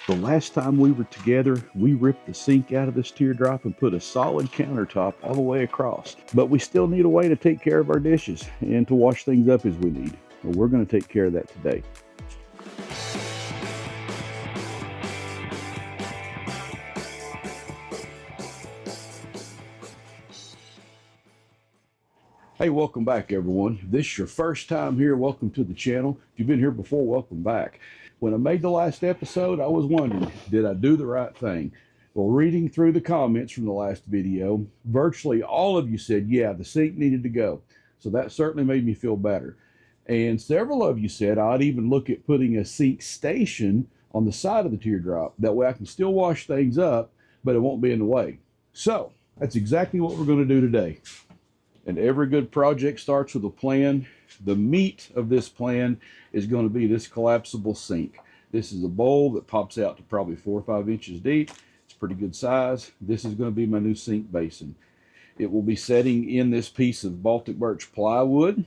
The last time we were together, we ripped the sink out of this teardrop and put a solid countertop all the way across. But we still need a way to take care of our dishes and to wash things up as we need. Well, we're going to take care of that today. Hey, welcome back, everyone. If this is your first time here, welcome to the channel. If you've been here before, welcome back. When I made the last episode, I was wondering, did I do the right thing? Well, reading through the comments from the last video, virtually all of you said, yeah, the sink needed to go. So that certainly made me feel better. And several of you said I'd even look at putting a sink station on the side of the teardrop. That way I can still wash things up, but it won't be in the way. So that's exactly what we're going to do today. And every good project starts with a plan. The meat of this plan is going to be this collapsible sink. This is a bowl that pops out to probably 4 or 5 inches deep. It's pretty good size. This is going to be my new sink basin. It will be setting in this piece of Baltic birch plywood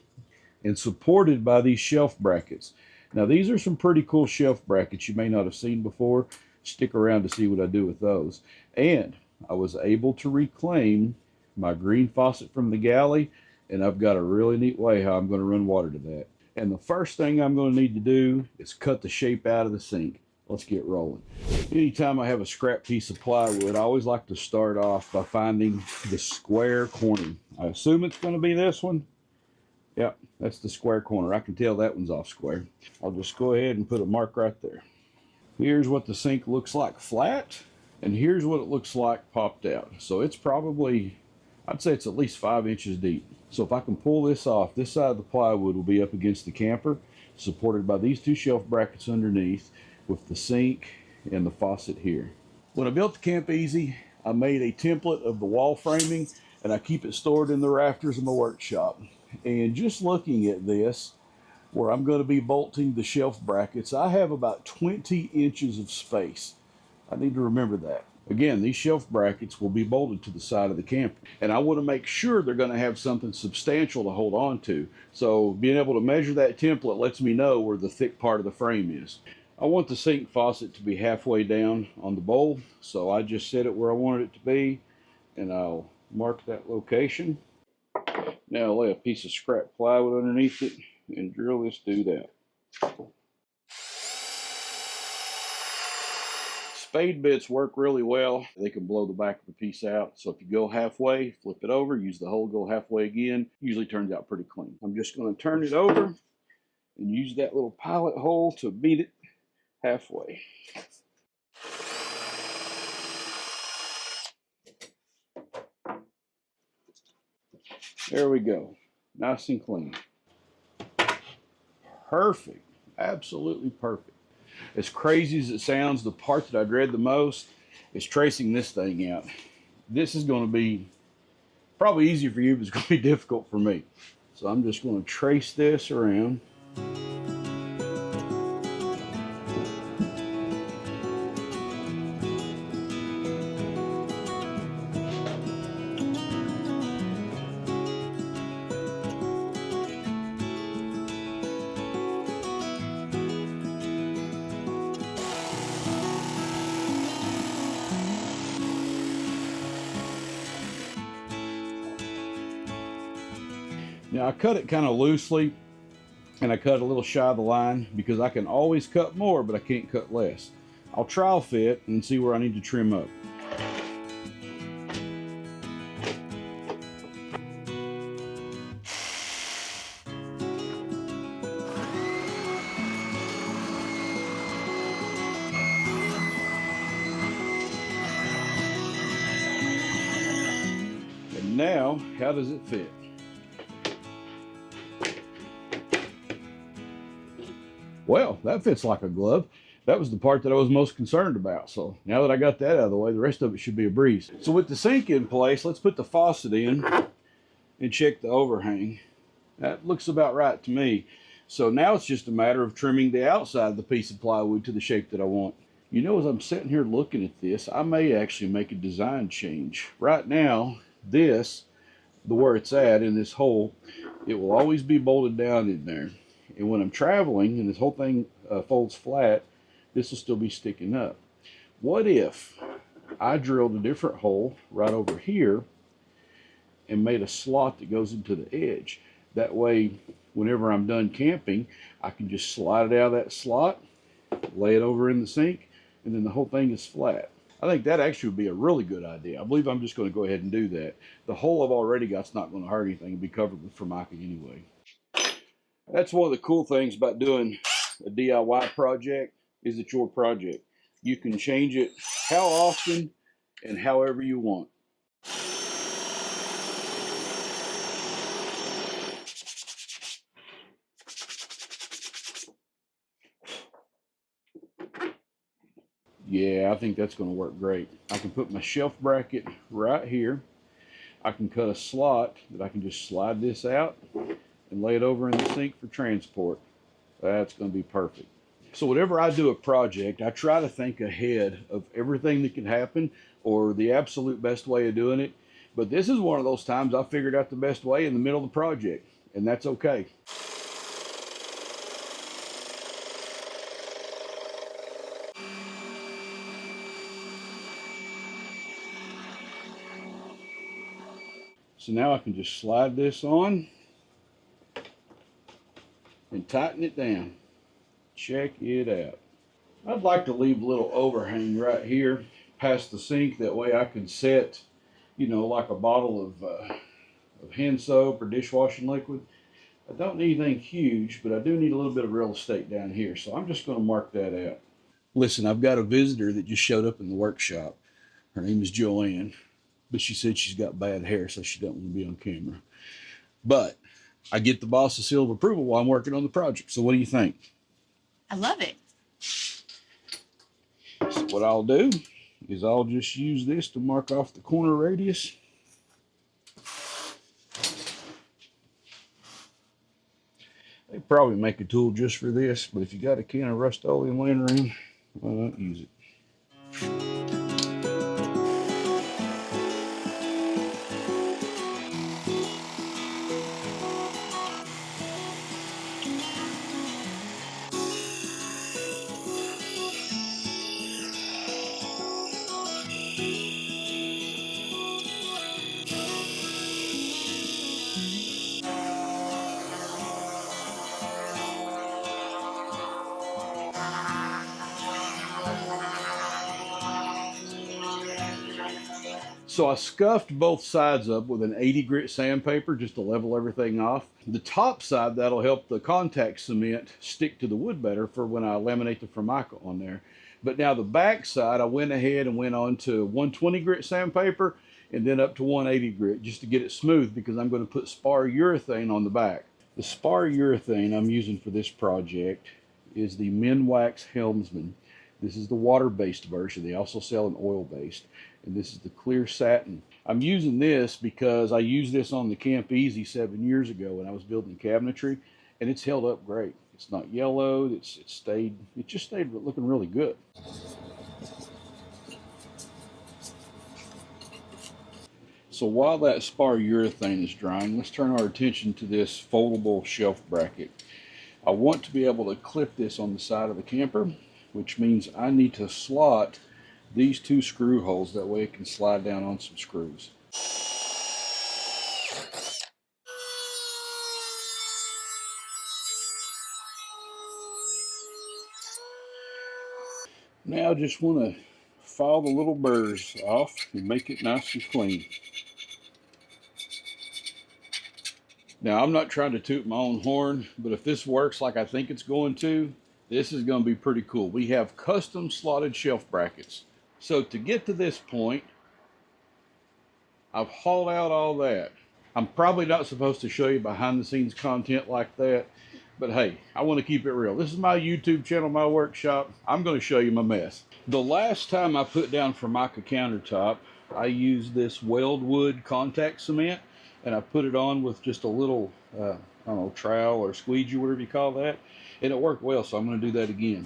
and supported by these shelf brackets. Now these are some pretty cool shelf brackets you may not have seen before. Stick around to see what I do with those. And I was able to reclaim my green faucet from the galley, and I've got a really neat way how I'm going to run water to that. And the first thing I'm going to need to do is cut the shape out of the sink. Let's get rolling. Anytime I have a scrap piece of plywood, I always like to start off by finding the square corner. I assume it's going to be this one. Yep, that's the square corner. I can tell that one's off square. I'll just go ahead and put a mark right there. Here's what the sink looks like flat, and here's what it looks like popped out. So it's probably, I'd say it's at least 5 inches deep. So if I can pull this off, this side of the plywood will be up against the camper, supported by these 2 shelf brackets underneath with the sink and the faucet here. When I built the Camp Easy, I made a template of the wall framing, and I keep it stored in the rafters of my workshop. And just looking at this, where I'm going to be bolting the shelf brackets, I have about 20 inches of space. I need to remember that. Again, these shelf brackets will be bolted to the side of the camper, and I want to make sure they're going to have something substantial to hold on to. So being able to measure that template lets me know where the thick part of the frame is. I want the sink faucet to be halfway down on the bowl, so I just set it where I wanted it to be, and I'll mark that location. Now I'll lay a piece of scrap plywood underneath it and drill this dude out. Spade bits work really well. They can blow the back of the piece out. So if you go halfway, flip it over, use the hole, go halfway again. Usually turns out pretty clean. I'm just going to turn it over and use that little pilot hole to beat it halfway. There we go. Nice and clean. Perfect. Absolutely perfect. As crazy as it sounds, the part that I dread the most is tracing this thing out. This is going to be probably easy for you, but it's going to be difficult for me. So I'm just going to trace this around. Now I cut it kind of loosely, and I cut a little shy of the line because I can always cut more, but I can't cut less. I'll trial fit and see where I need to trim up. And now, how does it fit? Well, that fits like a glove. That was the part that I was most concerned about. So now that I got that out of the way, the rest of it should be a breeze. So with the sink in place, let's put the faucet in and check the overhang. That looks about right to me. So now it's just a matter of trimming the outside of the piece of plywood to the shape that I want. You know, as I'm sitting here looking at this, I may actually make a design change. Right now, this, where it's at in this hole, it will always be bolted down in there. And when I'm traveling and this whole thing folds flat, this will still be sticking up. What if I drilled a different hole right over here and made a slot that goes into the edge? That way, whenever I'm done camping, I can just slide it out of that slot, lay it over in the sink, and then the whole thing is flat. I think that actually would be a really good idea. I believe I'm just going to go ahead and do that. The hole I've already got's not going to hurt anything. It'll be covered with Formica anyway. That's one of the cool things about doing a DIY project, is it's your project. You can change it how often and however you want. Yeah, I think that's going to work great. I can put my shelf bracket right here. I can cut a slot that I can just slide this out and lay it over in the sink for transport. That's going to be perfect. So whenever I do a project, I try to think ahead of everything that can happen or the absolute best way of doing it. But this is one of those times I figured out the best way in the middle of the project, and that's okay. So now I can just slide this on and tighten it down. Check it out. I'd like to leave a little overhang right here past the sink. That way I can set, like a bottle of hand soap or dishwashing liquid. I don't need anything huge, but I do need a little bit of real estate down here. So I'm just going to mark that out. Listen, I've got a visitor that just showed up in the workshop. Her name is Joanne, but she said she's got bad hair, so she doesn't want to be on camera. But I get the boss's seal of approval while I'm working on the project. So what do you think? I love it. So what I'll do is I'll just use this to mark off the corner radius. They probably make a tool just for this, but if you got a can of Rust-Oleum laying around, why not use it? So I scuffed both sides up with an 80 grit sandpaper just to level everything off. The top side, that'll help the contact cement stick to the wood better for when I laminate the Formica on there. But now the back side, I went ahead and went on to 120 grit sandpaper and then up to 180 grit just to get it smooth, because I'm going to put spar urethane on the back. The spar urethane I'm using for this project is the Minwax Helmsman. This is the water-based version. They also sell an oil-based. And this is the clear satin. I'm using this because I used this on the Camp Easy 7 years ago when I was building cabinetry, and it's held up great. It's not yellowed. It just stayed looking really good. So while that spar urethane is drying, let's turn our attention to this foldable shelf bracket. I want to be able to clip this on the side of the camper, which means I need to slot these two screw holes. That way it can slide down on some screws. Now I just want to file the little burrs off and make it nice and clean. Now I'm not trying to toot my own horn, but if this works like I think it's going to, this is going to be pretty cool. We have custom slotted shelf brackets. So to get to this point, I've hauled out all that. I'm probably not supposed to show you behind the scenes content like that, but hey, I want to keep it real. This is my YouTube channel, my workshop. I'm going to show you my mess. The last time I put down Formica countertop, I used this weldwood contact cement, and I put it on with just a little, I don't know, trowel or squeegee, whatever you call that, and it worked well, so I'm going to do that again.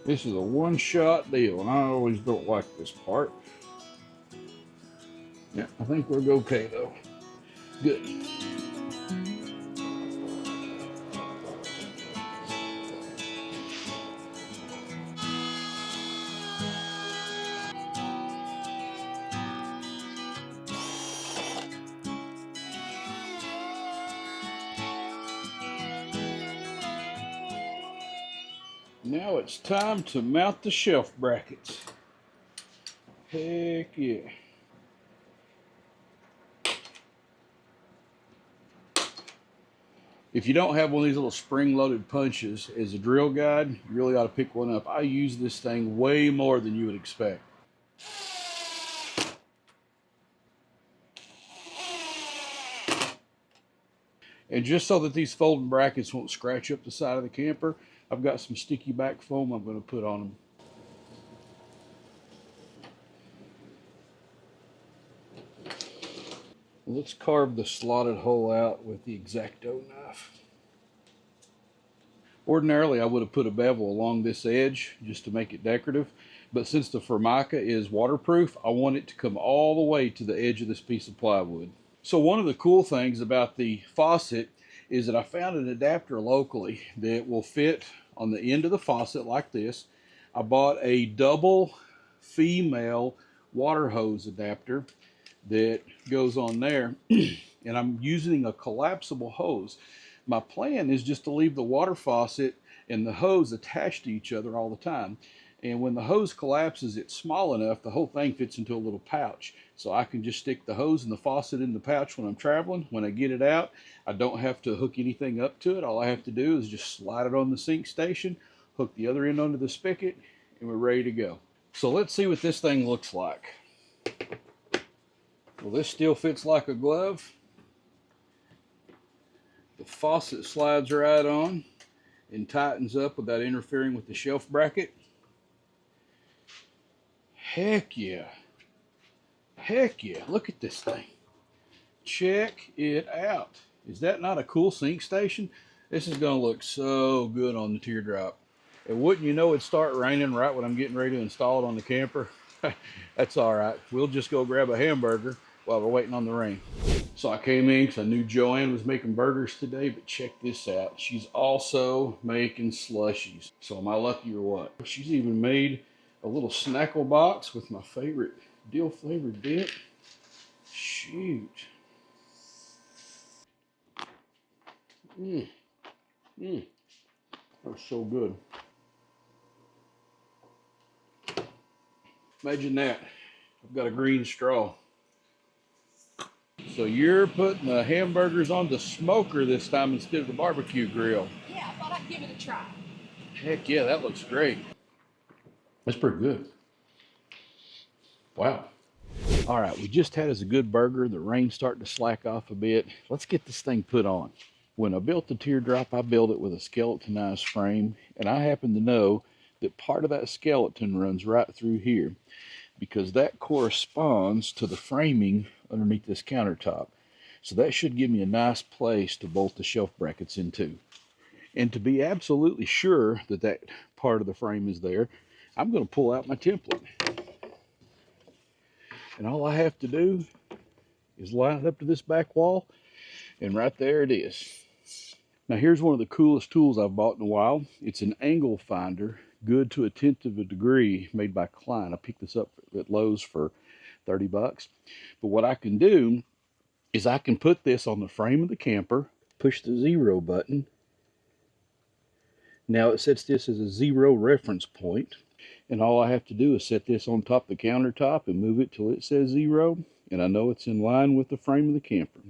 This is a one-shot deal, and I always don't like this part. Yeah, I think we're okay though. Good. Now it's time to mount the shelf brackets. Heck yeah. If you don't have one of these little spring-loaded punches as a drill guide, you really ought to pick one up. I use this thing way more than you would expect. And just so that these folding brackets won't scratch up the side of the camper, I've got some sticky back foam I'm going to put on them. Let's carve the slotted hole out with the X-Acto knife. Ordinarily, I would have put a bevel along this edge just to make it decorative, but since the Formica is waterproof, I want it to come all the way to the edge of this piece of plywood. So one of the cool things about the faucet is that I found an adapter locally that will fit on the end of the faucet like this. I bought a double female water hose adapter that goes on there, and I'm using a collapsible hose. My plan is just to leave the water faucet and the hose attached to each other all the time. And when the hose collapses, it's small enough, the whole thing fits into a little pouch. So I can just stick the hose and the faucet in the pouch when I'm traveling. When I get it out, I don't have to hook anything up to it. All I have to do is just slide it on the sink station, hook the other end onto the spigot, and we're ready to go. So let's see what this thing looks like. Well, this still fits like a glove. The faucet slides right on and tightens up without interfering with the shelf bracket. Heck yeah. Heck yeah. Look at this thing. Check it out. Is that not a cool sink station? This is going to look so good on the Teardrop. And wouldn't you know, it'd start raining right when I'm getting ready to install it on the camper. That's all right. We'll just go grab a hamburger while we're waiting on the rain. So I came in because I knew Joanne was making burgers today, but check this out. She's also making slushies. So am I lucky or what? She's even made a little snackle box with my favorite dill flavored dip. Shoot. That's so good. Imagine that. I've got a green straw. So you're putting the hamburgers on the smoker this time instead of the barbecue grill. Yeah, I thought I'd give it a try. Heck yeah, that looks great. That's pretty good. Wow. All right, we just had us a good burger. The rain's starting to slack off a bit. Let's get this thing put on. When I built the Teardrop, I built it with a skeletonized frame, and I happen to know that part of that skeleton runs right through here because that corresponds to the framing underneath this countertop. So that should give me a nice place to bolt the shelf brackets into. And to be absolutely sure that that part of the frame is there, I'm going to pull out my template. And all I have to do is line it up to this back wall, and right there it is. Now here's one of the coolest tools I've bought in a while. It's an angle finder, good to a tenth of a degree, made by Klein. I picked this up at Lowe's for 30 bucks. But what I can do is I can put this on the frame of the camper, push the 0 button. Now it sets this as a 0 reference point. And all I have to do is set this on top of the countertop and move it till it says 0. And I know it's in line with the frame of the camper.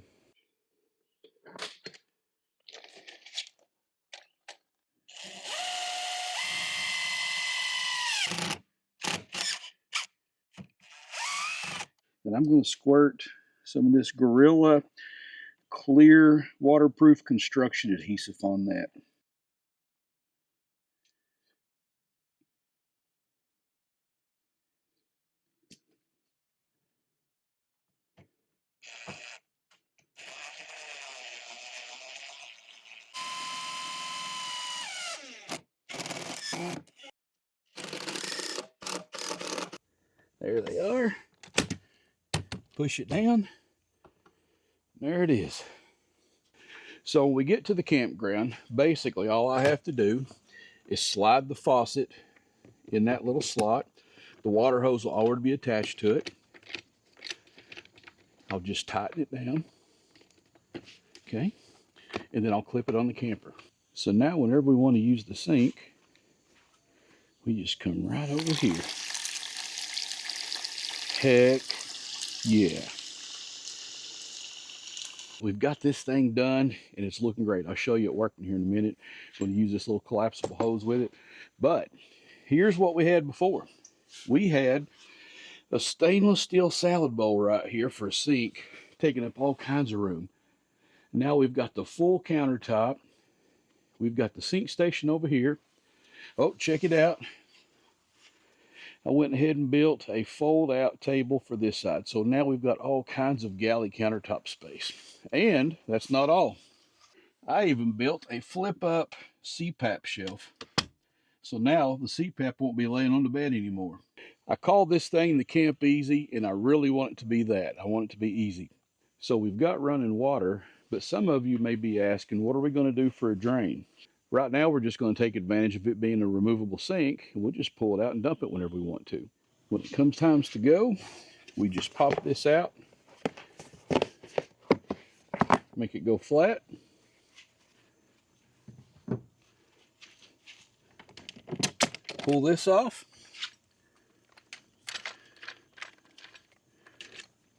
And I'm going to squirt some of this Gorilla clear waterproof construction adhesive on that. There they are. push it down. There it is. So when we get to the campground, basically all I have to do is slide the faucet in that little slot. The water hose will already be attached to it. I'll just tighten it down. Okay. And then I'll clip it on the camper. So now whenever we want to use the sink, we just come right over here. Heck yeah. We've got this thing done and it's looking great. I'll show you it working here in a minute. I'm going to use this little collapsible hose with it. But here's what we had before. We had a stainless steel salad bowl right here for a sink, taking up all kinds of room. Now we've got the full countertop. We've got the sink station over here. Oh, check it out. I went ahead and built a fold-out table for this side. So now we've got all kinds of galley countertop space. And that's not all. I even built a flip-up CPAP shelf. So now the CPAP won't be laying on the bed anymore. I call this thing the Camp Easy, and I really want it to be that. I want it to be easy. So we've got running water, but some of you may be asking, what are we going to do for a drain? Right now, we're just going to take advantage of it being a removable sink, and we'll just pull it out and dump it whenever we want to. When it comes time to go, we just pop this out, make it go flat. Pull this off.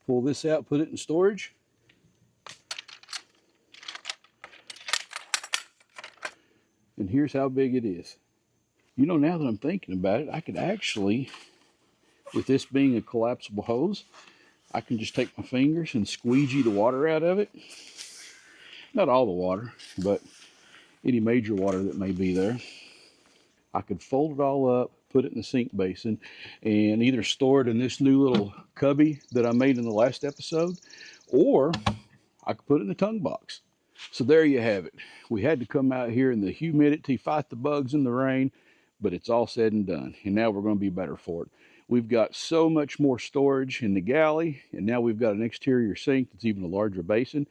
Pull this out, put it in storage. And here's how big it is. You know, now that I'm thinking about it, I could actually, with this being a collapsible hose, I can just take my fingers and squeegee the water out of it. Not all the water, but any major water that may be there. I could fold it all up, put it in the sink basin, and either store it in this new little cubby that I made in the last episode, or I could put it in the tongue box. So there you have it. We had to come out here in the humidity, fight the bugs in the rain, but it's all said and done. And now we're going to be better for it. We've got so much more storage in the galley, and now we've got an exterior sink that's even a larger basin.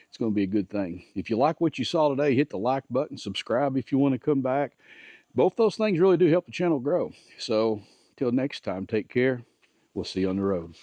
It's going to be a good thing. If you like what you saw today, hit the like button, subscribe if you want to come back. Both those things really do help the channel grow. So till next time, take care. We'll see you on the road.